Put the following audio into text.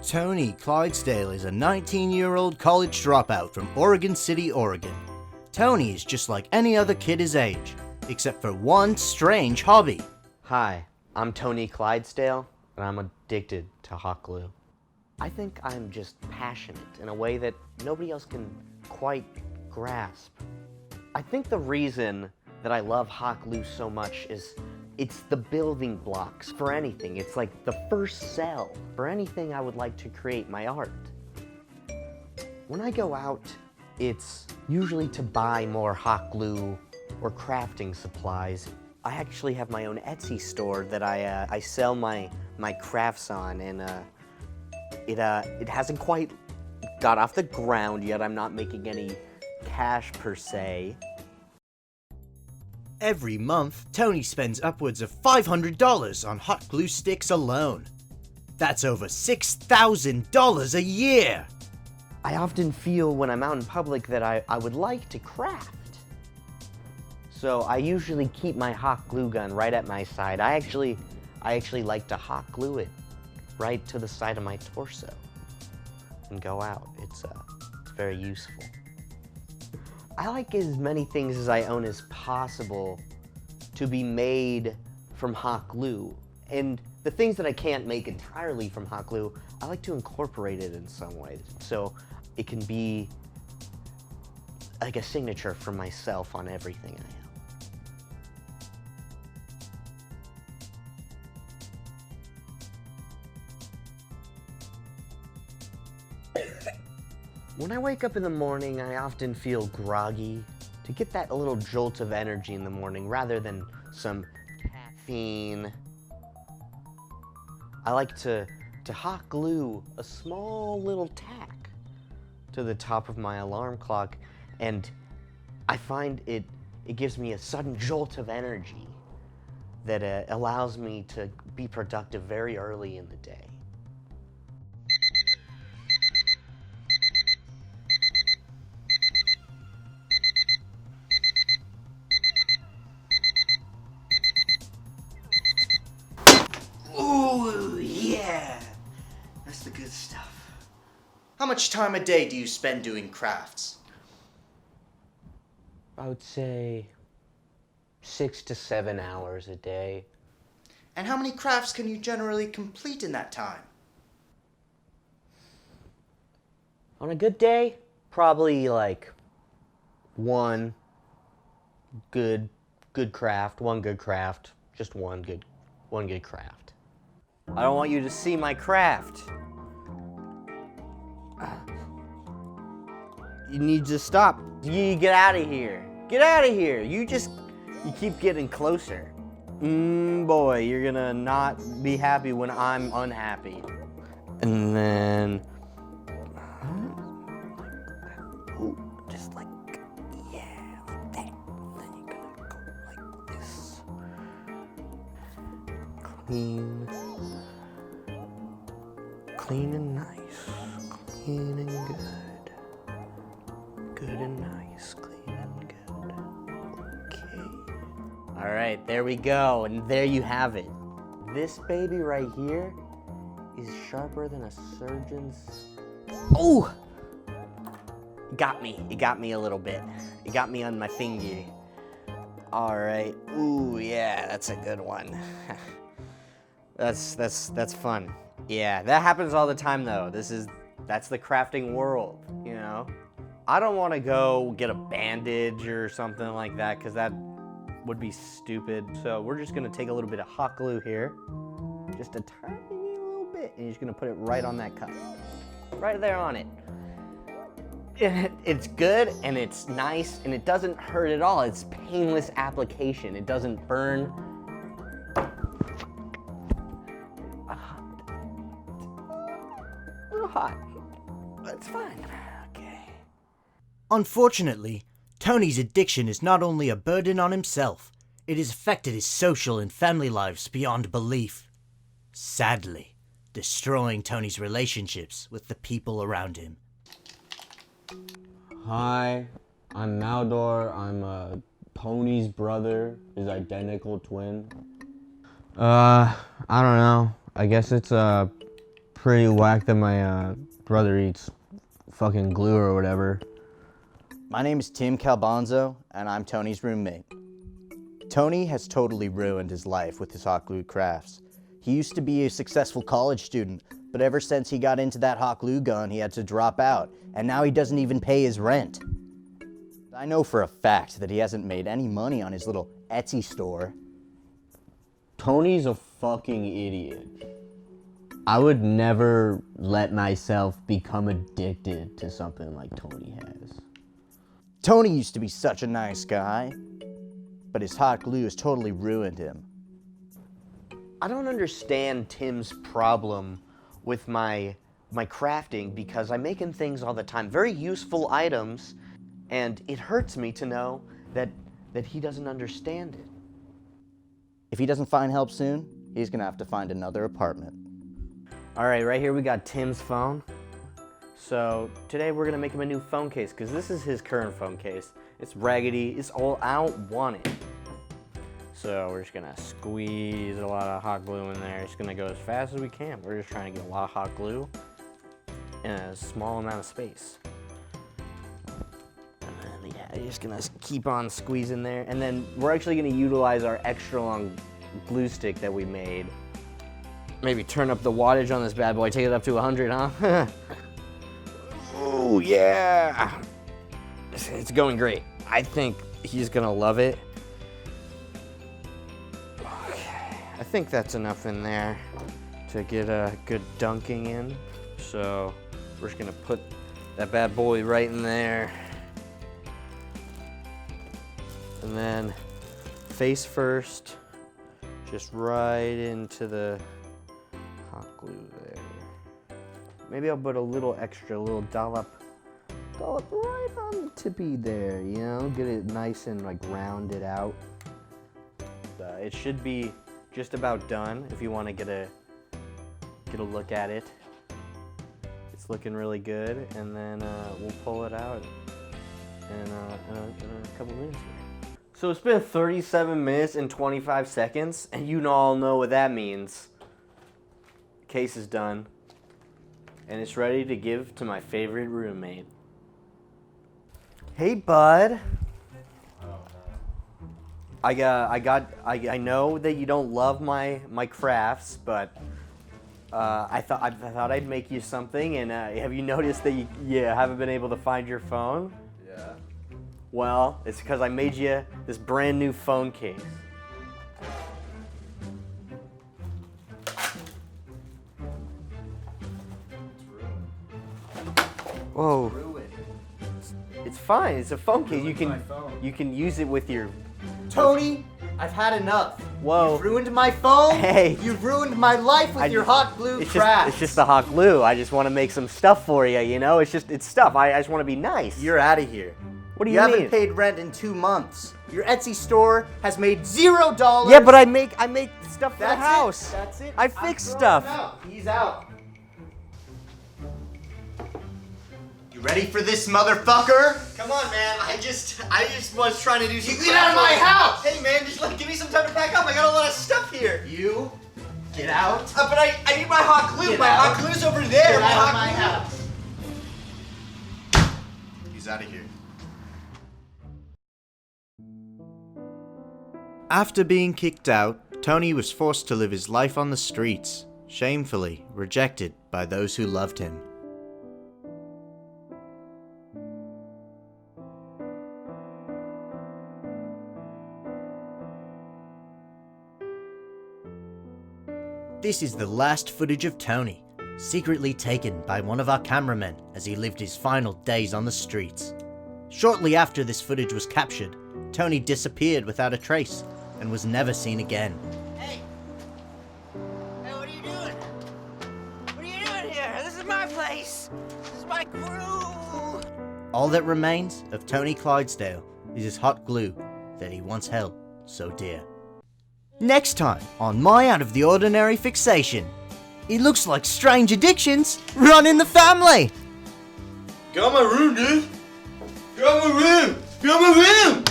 Tony Clydesdale is a 19-year-old college dropout from Oregon City, Oregon. Tony is just like any other kid his age, except for one strange hobby. Hi, I'm Tony Clydesdale, and I'm addicted to hot glue. I think I'm just passionate in a way that nobody else can quite grasp. I think the reason that I love hot glue so much is it's the building blocks for anything. It's like the first cell for anything I would like to create my art. When I go out, it's usually to buy more hot glue or crafting supplies. I actually have my own Etsy store that I sell my crafts on, and it hasn't quite got off the ground yet. I'm not making any cash per se. Every month, Tony spends upwards of $500 on hot glue sticks alone. That's over $6,000 a year! I often feel when I'm out in public that I would like to craft. So I usually keep my hot glue gun right at my side. I actually like to hot glue it right to the side of my torso and go out. It's very useful. I like as many things as I own as possible to be made from hot glue. And the things that I can't make entirely from hot glue, I like to incorporate it in some way. So it can be like a signature for myself on everything I am. When I wake up in the morning, I often feel groggy. To get that little jolt of energy in the morning rather than some caffeine, I like to hot glue a small little tack to the top of my alarm clock, and I find it gives me a sudden jolt of energy that allows me to be productive very early in the day. Ooh, yeah! That's the good stuff. How much time a day do you spend doing crafts? I would say 6 to 7 hours a day. And how many crafts can you generally complete in that time? On a good day, probably like one good craft, just one good craft. I don't want you to see my craft. You need to stop. You get out of here. Get out of here. You keep getting closer. Boy, you're gonna not be happy when I'm unhappy. And then, just like, yeah, like that. Then you're gonna go like this. Clean and nice, clean and good. Good and nice, clean and good. Okay. All right, there we go, and there you have it. This baby right here is sharper than a surgeon's. Oh! It got me a little bit. It got me on my finger. All right, ooh, yeah, that's a good one. That's fun. Yeah, that happens all the time though. That's the crafting world, you know? I don't want to go get a bandage or something like that because that would be stupid. So we're just gonna take a little bit of hot glue here, just a tiny little bit, and you're just gonna put it right on that cut, right there on it. It's good and it's nice and it doesn't hurt at all. It's painless application. It doesn't burn. A little hot. It's fine. Okay. Unfortunately, Tony's addiction is not only a burden on himself, it has affected his social and family lives beyond belief. Sadly, destroying Tony's relationships with the people around him. Hi, I'm Maldor. I'm Pony's brother, his identical twin. I don't know. I guess it's pretty whack that my brother eats fucking glue or whatever. My name is Tim Calbonzo, and I'm Tony's roommate. Tony has totally ruined his life with his hot glue crafts. He used to be a successful college student, but ever since he got into that hot glue gun, he had to drop out, and now he doesn't even pay his rent. I know for a fact that he hasn't made any money on his little Etsy store. Tony's a fucking idiot. I would never let myself become addicted to something like Tony has. Tony used to be such a nice guy, but his hot glue has totally ruined him. I don't understand Tim's problem with my crafting because I'm making things all the time, very useful items, and it hurts me to know that he doesn't understand it. If he doesn't find help soon, he's gonna have to find another apartment. All right, right here we got Tim's phone. So today we're gonna make him a new phone case because this is his current phone case. It's raggedy, I don't want it. So we're just gonna squeeze a lot of hot glue in there. It's gonna go as fast as we can. We're just trying to get a lot of hot glue in a small amount of space. And then, yeah, you're just gonna keep on squeezing there. And then we're actually gonna utilize our extra long glue stick that we made. Maybe turn up the wattage on this bad boy, take it up to 100, huh? Oh, yeah. It's going great. I think he's gonna love it. Okay, I think that's enough in there to get a good dunking in. So we're just gonna put that bad boy right in there. And then face first, just right into the hot glue there. Maybe I'll put a little extra, a little dollop right on the tippy there, you know? Get it nice and like rounded out. It should be just about done if you want to get a look at it. It's looking really good, and then we'll pull it out in a couple minutes here. So it's been 37 minutes and 25 seconds, and you all know what that means. Case is done, and it's ready to give to my favorite roommate. Hey, bud. I know that you don't love my crafts, but I thought I'd make you something. And have you noticed that you haven't been able to find your phone? Yeah. Well, it's because I made you this brand new phone case. Whoa. It's fine. It's a phone case. You can use it with your. Tony, I've had enough. Whoa. You've ruined my phone. Hey. You've ruined my life with your hot glue crafts. It's just the hot glue. I just want to make some stuff for you, you know? It's stuff. I just want to be nice. You're out of here. What do You you mean? haven't paid rent in 2 months. Your Etsy store has made $0. Yeah, but I make stuff for the That's house. It. That's it. I I'm fix throwing stuff. him out. He's out. You ready for this, motherfucker? Come on, man. I just was trying to do some. Get out of my house! Hey, man, just give me some time to pack up. I got a lot of stuff here. You get out. But I need my hot glue. Get My out. hot glue's over there. Get my out hot of my glue. house. He's out of here. After being kicked out, Tony was forced to live his life on the streets, shamefully rejected by those who loved him. This is the last footage of Tony, secretly taken by one of our cameramen as he lived his final days on the streets. Shortly after this footage was captured, Tony disappeared without a trace and was never seen again. Hey, what are you doing? What are you doing here? This is my place. This is my crew. All that remains of Tony Clydesdale is his hot glue that he once held so dear. Next time on My Out of the Ordinary Fixation, it looks like strange addictions run in the family. Get out of my room, dude. Get out of my room. Get out of my room.